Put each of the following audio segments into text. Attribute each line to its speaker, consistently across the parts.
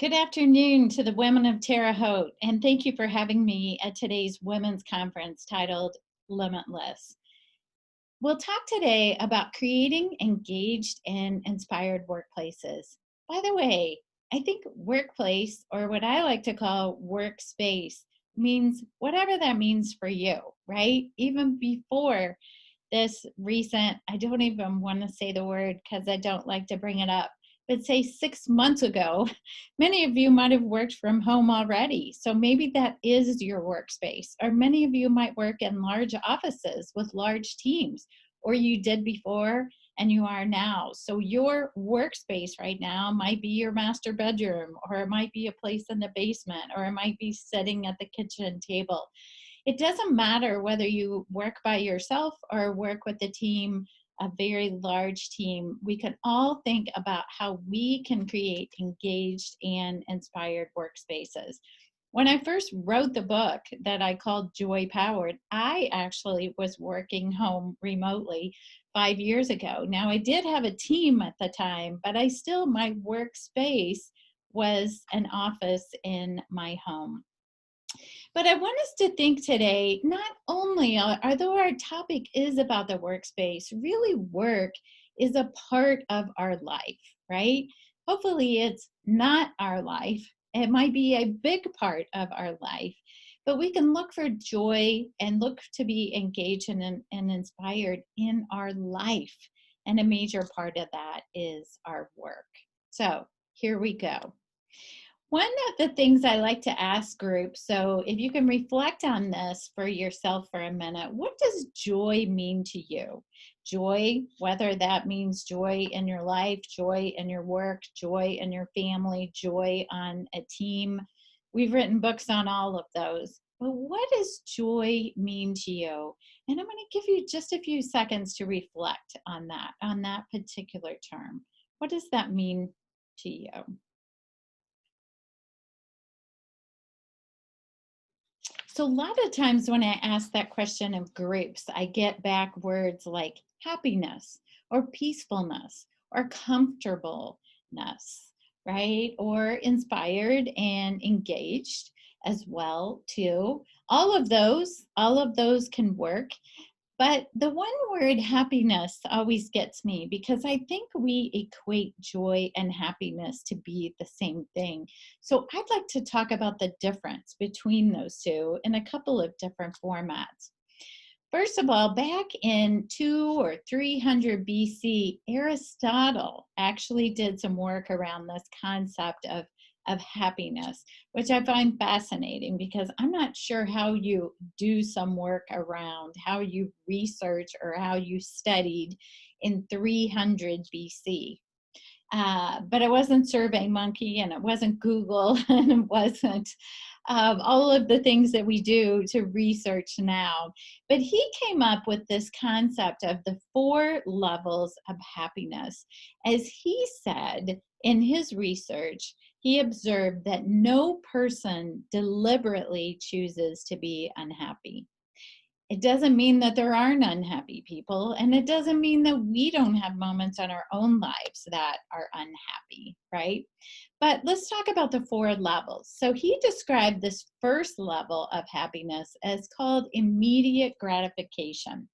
Speaker 1: Good afternoon to the women of Terre, Haute, and thank you for having me at today's women's conference titled Limitless. We'll talk today about creating engaged and inspired workplaces. By the way, I think workplace, or what I like to call workspace, means whatever that means for you, right? Even before this recent, I don't even want to say the word because I don't like to bring it up, but say 6 months ago, many of you might have worked from home already. So maybe that is your workspace, or many of you might work in large offices with large teams, or you did before and you are now. So your workspace right now might be your master bedroom, or it might be a place in the basement, or it might be sitting at the kitchen table. It doesn't matter whether you work by yourself or work with a team, a very large team. We can all think about how we can create engaged and inspired workspaces. When I first wrote the book that I called JoyPowered, I actually was working home remotely 5 years ago. Now, I did have a team at the time, but my workspace was an office in my home. But I want us to think today, not only, although our topic is about the workspace, really work is a part of our life, right? Hopefully it's not our life. It might be a big part of our life, but we can look for joy and look to be engaged and inspired in our life. And a major part of that is our work. So here we go. One of the things I like to ask groups, so if you can reflect on this for yourself for a minute, what does joy mean to you? Joy, whether that means joy in your life, joy in your work, joy in your family, joy on a team. We've written books on all of those. But what does joy mean to you? And I'm going to give you just a few seconds to reflect on that particular term. What does that mean to you? So a lot of times when I ask that question of groups, I get back words like happiness or peacefulness or comfortableness, right? Or inspired and engaged as well too. All of those can work. But the one word happiness always gets me because I think we equate joy and happiness to be the same thing. So I'd like to talk about the difference between those two in a couple of different formats. First of all, back in 2 or 300 BC, Aristotle actually did some work around this concept of happiness, which I find fascinating because I'm not sure how you do some work around how you research or how you studied in 300 BC. But it wasn't SurveyMonkey, and it wasn't Google, and it wasn't all of the things that we do to research now. But he came up with this concept of the 4 levels of happiness. As he said in his research, he observed that no person deliberately chooses to be unhappy. It doesn't mean that there aren't unhappy people, and it doesn't mean that we don't have moments in our own lives that are unhappy, right? But let's talk about the 4 levels. So he described this first level of happiness as called immediate gratification,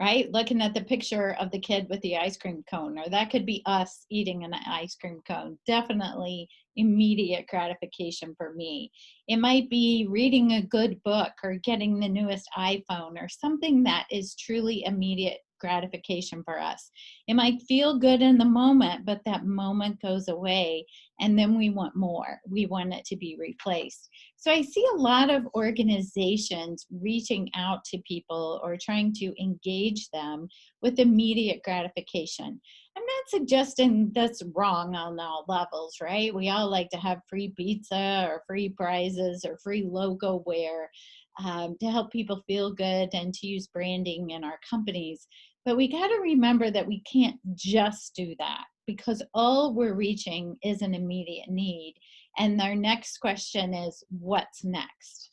Speaker 1: right? Looking at the picture of the kid with the ice cream cone, or that could be us eating an ice cream cone. Definitely immediate gratification for me. It might be reading a good book or getting the newest iPhone or something that is truly immediate gratification for us. It might feel good in the moment, but that moment goes away and then we want more. We want it to be replaced. So I see a lot of organizations reaching out to people or trying to engage them with immediate gratification. I'm not suggesting that's wrong on all levels, right? We all like to have free pizza or free prizes or free logo wear to help people feel good and to use branding in our companies. But we got to remember that we can't just do that because all we're reaching is an immediate need. And our next question is, what's next?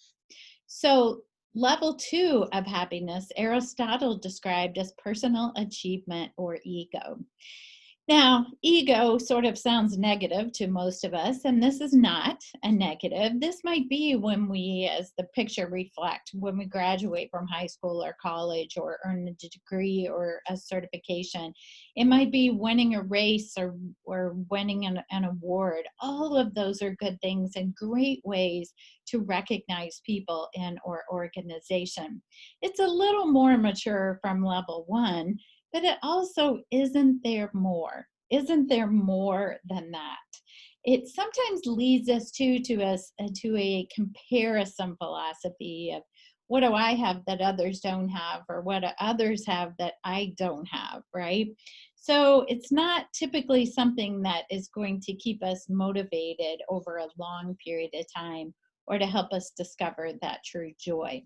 Speaker 1: So level 2 of happiness, Aristotle described as personal achievement or ego. Now, ego sort of sounds negative to most of us, and this is not a negative. This might be when we, as the picture reflect, when we graduate from high school or college or earn a degree or a certification. It might be winning a race or winning an award. All of those are good things and great ways to recognize people in our organization. It's a little more mature from level one, but it also isn't there more. Isn't there more than that? It sometimes leads us to a comparison philosophy of what do I have that others don't have, or what do others have that I don't have, right? So it's not typically something that is going to keep us motivated over a long period of time or to help us discover that true joy.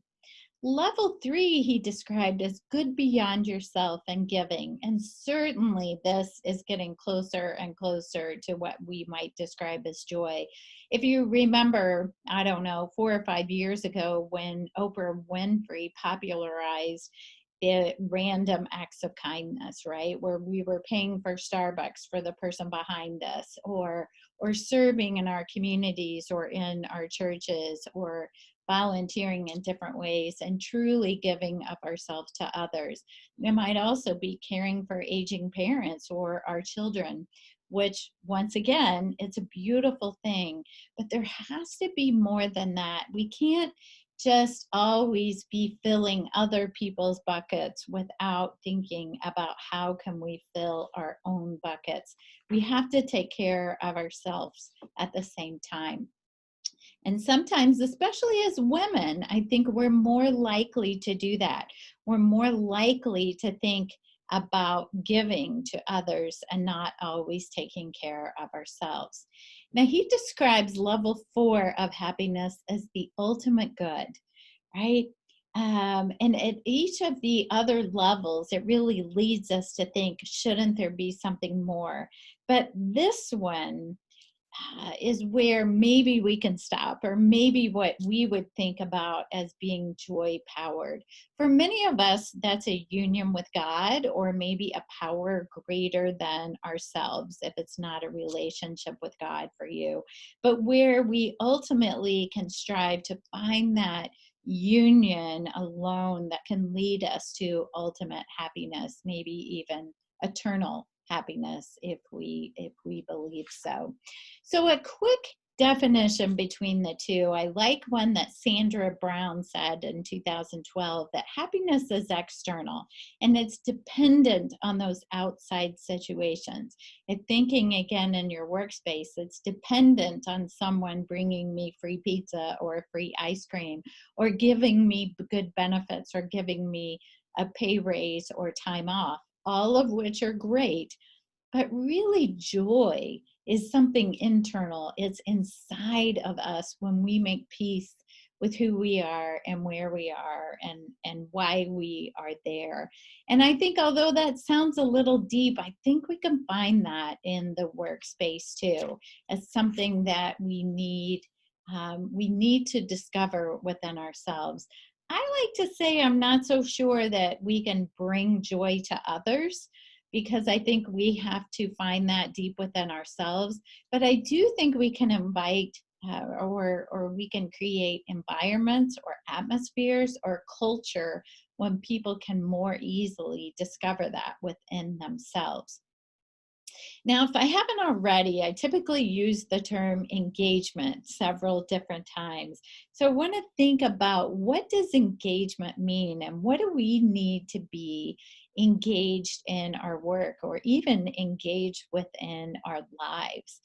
Speaker 1: Level three, he described as good beyond yourself and giving. And certainly this is getting closer and closer to what we might describe as joy. If you remember, I don't know, 4 or 5 years ago when Oprah Winfrey popularized the random acts of kindness, right? Where we were paying for Starbucks for the person behind us, or serving in our communities or in our churches, or volunteering in different ways and truly giving up ourselves to others. It might also be caring for aging parents or our children, which once again, it's a beautiful thing, but there has to be more than that. We can't just always be filling other people's buckets without thinking about how can we fill our own buckets. We have to take care of ourselves at the same time. And sometimes, especially as women, I think we're more likely to do that. We're more likely to think about giving to others and not always taking care of ourselves. Now, he describes level four of happiness as the ultimate good, right? And at each of the other levels, it really leads us to think, shouldn't there be something more? But this one, is where maybe we can stop, or maybe what we would think about as being joy powered. For many of us, that's a union with God, or maybe a power greater than ourselves, if it's not a relationship with God for you. But where we ultimately can strive to find that union alone that can lead us to ultimate happiness, maybe even eternal happiness, if we believe so. So a quick definition between the two. I like one that Sandra Brown said in 2012, that happiness is external and it's dependent on those outside situations. And thinking again in your workspace, it's dependent on someone bringing me free pizza or free ice cream, or giving me good benefits, or giving me a pay raise or time off, all of which are great. But really, joy is something internal. It's inside of us when we make peace with who we are and where we are, and why we are there. And I think although that sounds a little deep, I think we can find that in the workspace too, as something that we need to discover within ourselves. I like to say I'm not so sure that we can bring joy to others, because I think we have to find that deep within ourselves. But I do think we can invite, or we can create environments or atmospheres or culture when people can more easily discover that within themselves. Now, if I haven't already, I typically use the term engagement several different times. So I want to think about, what does engagement mean, and what do we need to be engaged in our work, or even engaged within our lives,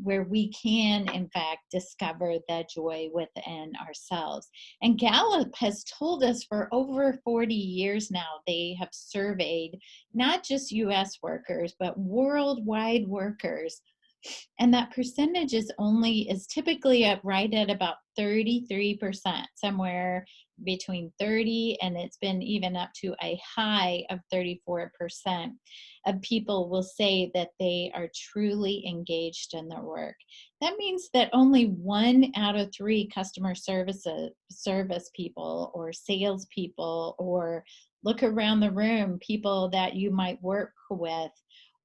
Speaker 1: where we can, in fact, discover that joy within ourselves. And Gallup has told us for over 40 years now, they have surveyed not just US workers, but worldwide workers. And that percentage is typically right at about 33%, somewhere between 30, and it's been even up to a high of 34% of people will say that they are truly engaged in their work. That means that only 1 out of 3 customer service people, or salespeople, or look around the room, people that you might work with,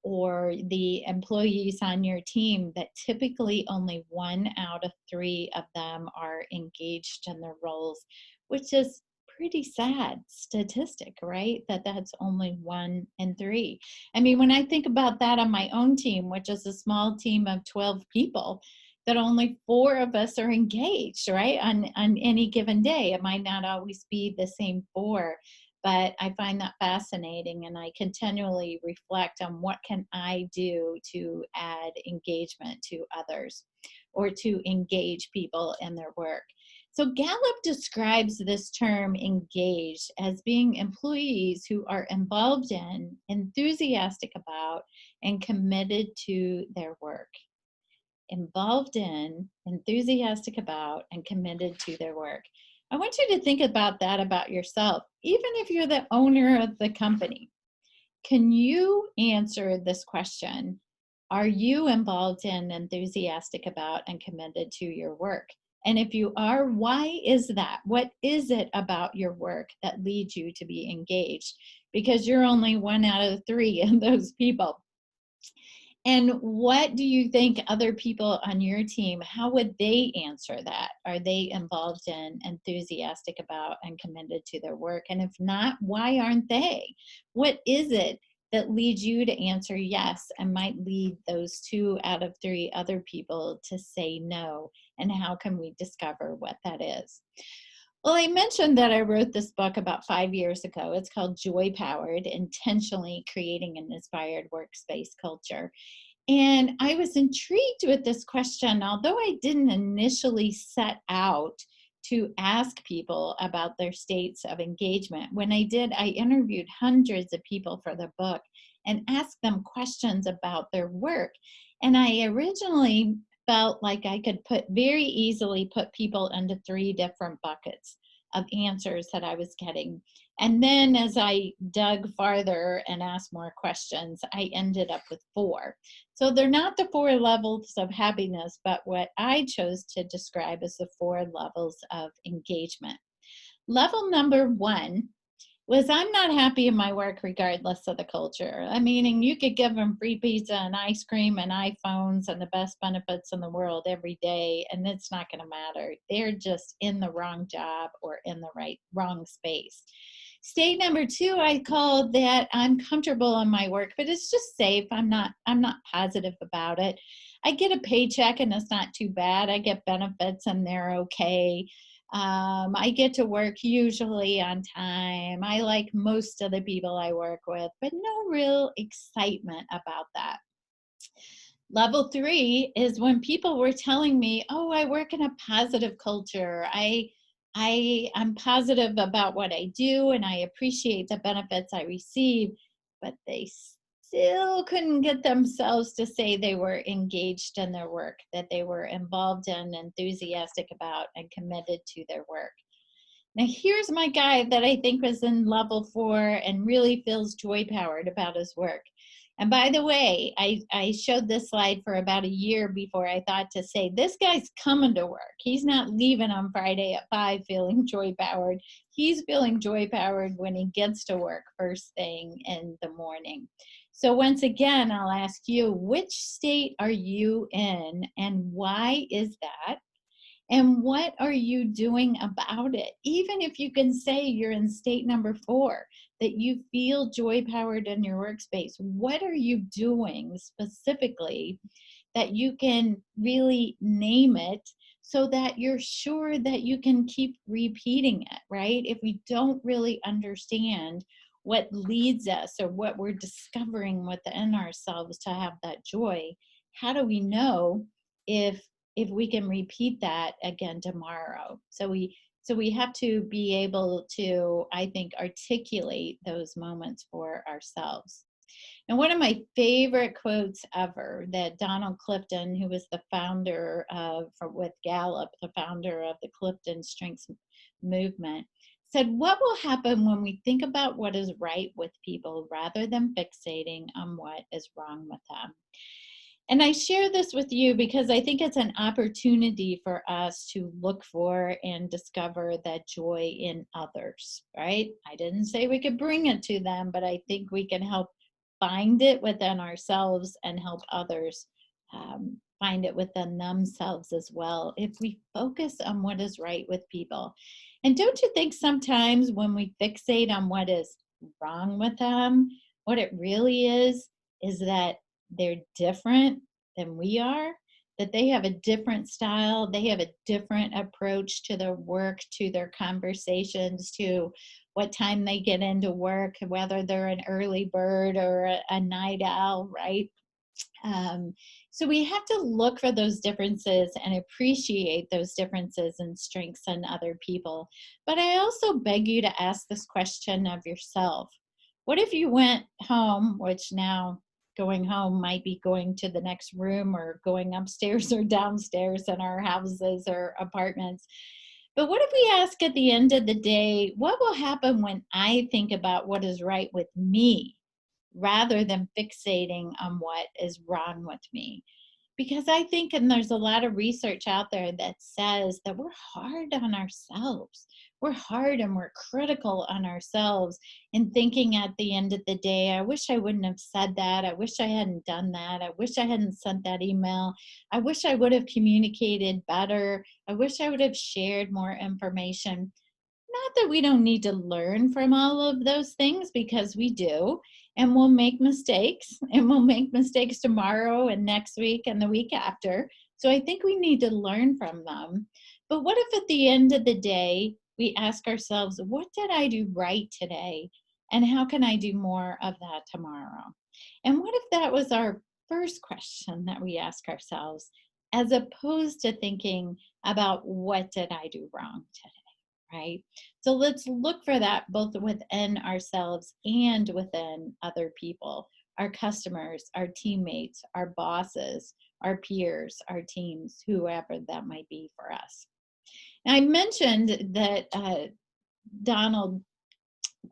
Speaker 1: or the employees on your team that typically only 1 out of 3 of them are engaged in their roles, which is pretty sad statistic, right? That's only 1 in 3. I mean, when I think about that on my own team, which is a small team of 12 people, that only 4 of us are engaged, right? On any given day. It might not always be the same 4, but I find that fascinating, and I continually reflect on what can I do to add engagement to others or to engage people in their work. So Gallup describes this term engaged as being employees who are involved in, enthusiastic about, and committed to their work. Involved in, enthusiastic about, and committed to their work. I want you to think about that about yourself. Even if you're the owner of the company, can you answer this question? Are you involved in, enthusiastic about, and committed to your work? And if you are, why is that? What is it about your work that leads you to be engaged? Because you're only 1 out of 3 of those people. And what do you think other people on your team, how would they answer that? Are they involved in, enthusiastic about, and committed to their work? And if not, why aren't they? What is it that leads you to answer yes and might lead those 2 out of 3 other people to say no? And how can we discover what that is? Well, I mentioned that I wrote this book about 5 years ago. It's called JoyPowered, Intentionally Creating an Inspired Workspace Culture. And I was intrigued with this question, although I didn't initially set out to ask people about their states of engagement. When I did, I interviewed hundreds of people for the book and asked them questions about their work. And I originally felt like I could very easily put people into 3 different buckets of answers that I was getting. And then as I dug farther and asked more questions, I ended up with 4. So they're not the 4 levels of happiness, but what I chose to describe as the 4 levels of engagement. Level number 1 was I'm not happy in my work regardless of the culture. I mean, and you could give them free pizza and ice cream and iPhones and the best benefits in the world every day, and it's not going to matter. They're just in the wrong job or in the wrong space. State number 2, I call that I'm comfortable in my work, but it's just safe. I'm not positive about it. I get a paycheck and it's not too bad. I get benefits and they're okay. I get to work usually on time. I like most of the people I work with, but no real excitement about that. Level 3 is when people were telling me, "Oh, I work in a positive culture. I'm positive about what I do and I appreciate the benefits I receive," but they still couldn't get themselves to say they were engaged in their work, that they were involved in, enthusiastic about, and committed to their work. Now, here's my guy that I think was in level 4 and really feels joy powered about his work. And by the way, I showed this slide for about a year before I thought to say, this guy's coming to work. He's not leaving on Friday at 5 feeling joy powered. He's feeling joy powered when he gets to work first thing in the morning. So once again, I'll ask you, which state are you in and why is that? And what are you doing about it? Even if you can say you're in state number 4, that you feel joy powered in your workspace, what are you doing specifically that you can really name it so that you're sure that you can keep repeating it, right? If we don't really understand what leads us or what we're discovering within ourselves to have that joy, how do we know if we can repeat that again tomorrow? So we have to be able to, I think, articulate those moments for ourselves. And one of my favorite quotes ever that Donald Clifton, who was the founder with Gallup, the founder of the Clifton Strengths Movement, said, "What will happen when we think about what is right with people rather than fixating on what is wrong with them?" And I share this with you because I think it's an opportunity for us to look for and discover that joy in others, right? I didn't say we could bring it to them, but I think we can help find it within ourselves and help others find it within themselves as well if we focus on what is right with people. And don't you think sometimes when we fixate on what is wrong with them, what it really is that they're different than we are, that they have a different style, they have a different approach to their work, to their conversations, to what time they get into work, whether they're an early bird or a night owl, right? Um, so we have to look for those differences and appreciate those differences and strengths in other people. But I also beg you to ask this question of yourself. What if you went home, which now going home might be going to the next room or going upstairs or downstairs in our houses or apartments. But what if we ask at the end of the day, what will happen when I think about what is right with me, rather than fixating on what is wrong with me? Because I think, and there's a lot of research out there that says that we're hard on ourselves. We're hard and we're critical on ourselves and thinking at the end of the day, I wish I wouldn't have said that. I wish I hadn't done that. I wish I hadn't sent that email. I wish I would have communicated better. I wish I would have shared more information. Not that we don't need to learn from all of those things, because we do, and we'll make mistakes, and we'll make mistakes tomorrow and next week and the week after. So I think we need to learn from them. But what if at the end of the day, we ask ourselves, what did I do right today? And how can I do more of that tomorrow? And what if that was our first question that we ask ourselves, as opposed to thinking about what did I do wrong today? Right? So let's look for that both within ourselves and within other people, our customers, our teammates, our bosses, our peers, our teams, whoever that might be for us. Now, I mentioned that Donald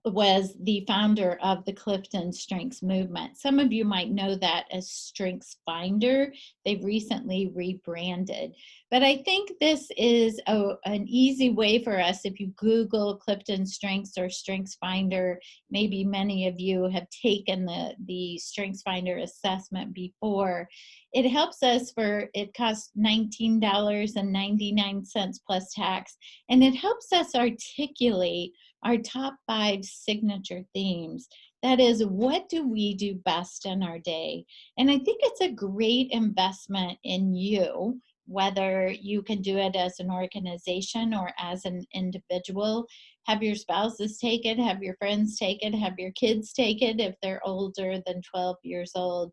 Speaker 1: was the founder of the Clifton Strengths Movement. Some of you might know that as Strengths Finder. They've recently rebranded. But I think this is an easy way for us. If you Google Clifton Strengths or Strengths Finder, maybe many of you have taken the Strengths Finder assessment before. It helps us it costs $19.99 plus tax, and it helps us articulate our top 5 signature themes. That is, what do we do best in our day? And I think it's a great investment in you, whether you can do it as an organization or as an individual. Have your spouses take it, have your friends take it, have your kids take it if they're older than 12 years old.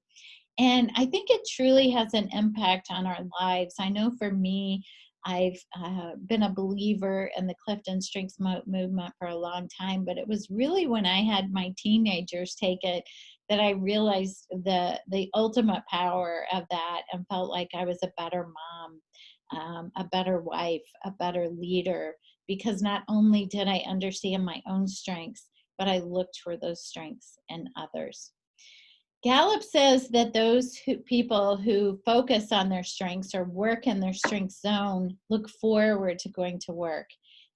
Speaker 1: And I think it truly has an impact on our lives. I know for me, I've been a believer in the Clifton Strengths Movement for a long time, but it was really when I had my teenagers take it that I realized the ultimate power of that, and felt like I was a better mom, a better wife, a better leader, because not only did I understand my own strengths, but I looked for those strengths in others. Gallup says that those people who focus on their strengths or work in their strength zone look forward to going to work.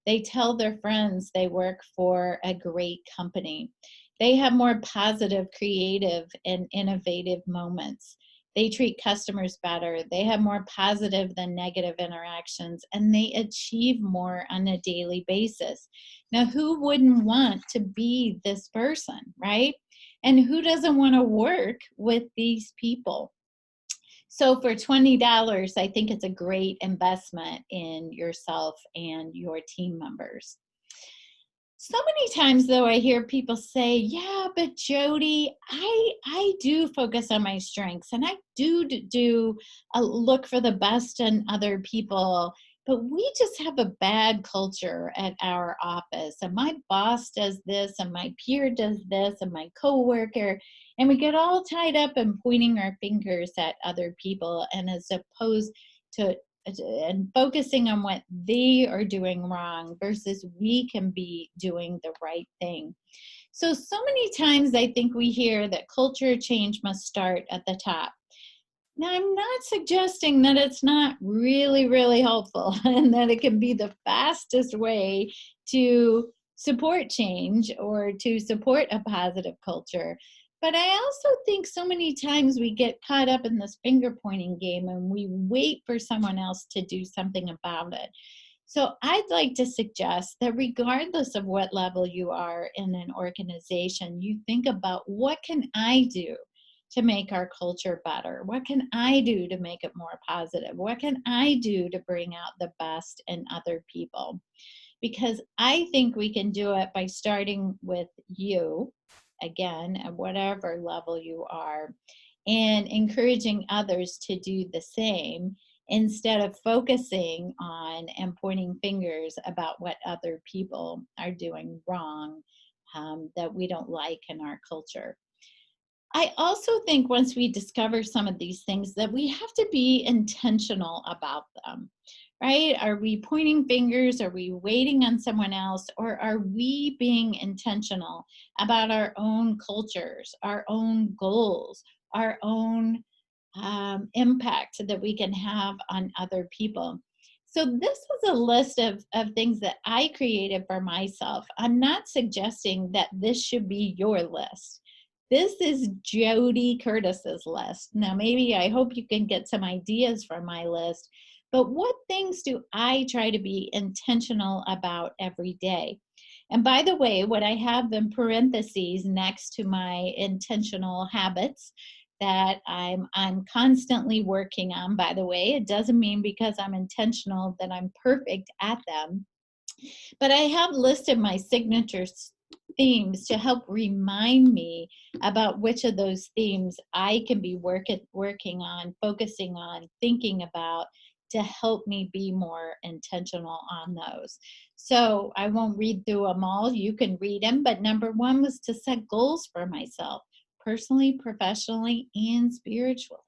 Speaker 1: They tell their friends they work for a great company. They have more positive, creative, and innovative moments. They treat customers better. They have more positive than negative interactions, and they achieve more on a daily basis. Now, who wouldn't want to be this person, right? And who doesn't want to work with these people? So for $20, I think it's a great investment in yourself and your team members. So many times, though, I hear people say, yeah, but JoDee, I do focus on my strengths, and I do look for the best in other people, but we just have a bad culture at our office, and my boss does this, and my peer does this, and my coworker, and we get all tied up in pointing our fingers at other people, and as opposed to and focusing on what they are doing wrong versus we can be doing the right thing. So many times I think we hear that culture change must start at the top. Now, I'm not suggesting that it's not really, really helpful and that it can be the fastest way to support change or to support a positive culture. But I also think so many times we get caught up in this finger pointing game and we wait for someone else to do something about it. So I'd like to suggest that regardless of what level you are in an organization, you think about, what can I do to make our culture better? What can I do to make it more positive? What can I do to bring out the best in other people? Because I think we can do it by starting with you, again, at whatever level you are, and encouraging others to do the same instead of focusing on and pointing fingers about what other people are doing wrong, that we don't like in our culture. I also think once we discover some of these things that we have to be intentional about them, right? Are we pointing fingers? Are we waiting on someone else? Or are we being intentional about our own cultures, our own goals, our own impact that we can have on other people? So this is a list of things that I created for myself. I'm not suggesting that this should be your list. This is JoDee Curtis's list. Now, maybe I hope you can get some ideas from my list, but what things do I try to be intentional about every day? And by the way, what I have in parentheses next to my intentional habits that I'm constantly working on, by the way, it doesn't mean because I'm intentional that I'm perfect at them, but I have listed my signature themes to help remind me about which of those themes I can be working on, focusing on, thinking about, to help me be more intentional on those. So I won't read through them all. You can read them. But number one was to set goals for myself, personally, professionally, and spiritually,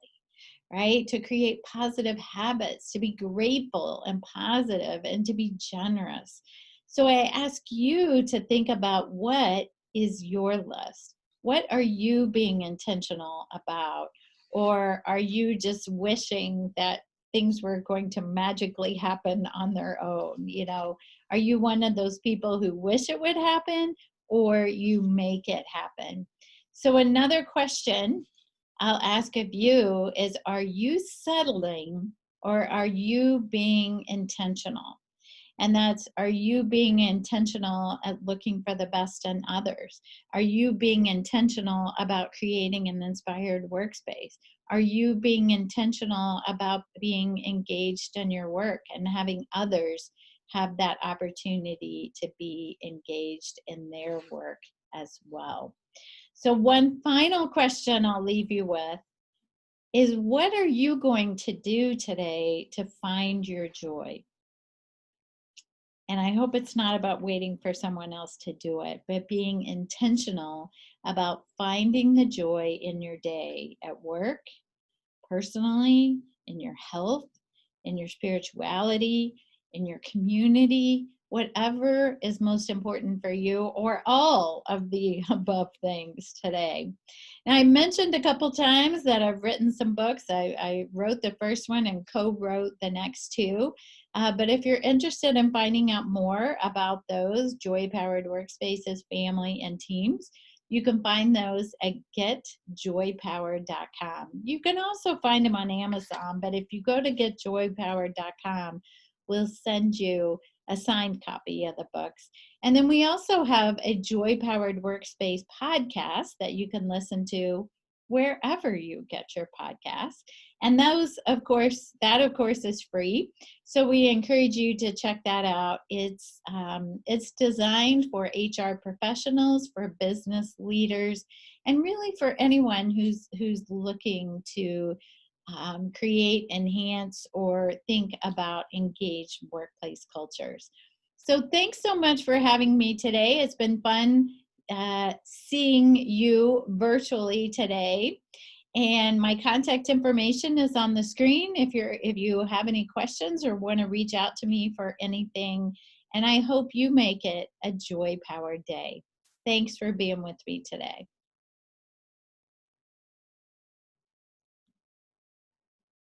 Speaker 1: right? To create positive habits, to be grateful and positive, and to be generous. So I ask you to think about, what is your list? What are you being intentional about? Or are you just wishing that things were going to magically happen on their own? You know, are you one of those people who wish it would happen, or you make it happen? So another question I'll ask of you is, are you settling, or are you being intentional? And that's, are you being intentional at looking for the best in others? Are you being intentional about creating an inspired workspace? Are you being intentional about being engaged in your work and having others have that opportunity to be engaged in their work as well? So one final question I'll leave you with is, what are you going to do today to find your joy? And I hope it's not about waiting for someone else to do it, but being intentional about finding the joy in your day, at work, personally, in your health, in your spirituality, in your community, whatever is most important for you, or all of the above things today. And I mentioned a couple times that I've written some books. I wrote the first one and co-wrote the next two. But if you're interested in finding out more about those, Joy-Powered Workspaces, Family, and Teams, you can find those at getjoypowered.com. You can also find them on Amazon, but if you go to getjoypowered.com, we'll send you a signed copy of the books. And then we also have a Joy Powered Workspace podcast that you can listen to wherever you get your podcasts. And those, of course, is free. So we encourage you to check that out. It's designed for HR professionals, for business leaders, and really for anyone who's looking to create, enhance, or think about engaged workplace cultures. So thanks so much for having me today. It's been fun seeing you virtually today. And my contact information is on the screen if you have any questions or want to reach out to me for anything. And I hope you make it a joy-powered day. Thanks for being with me today.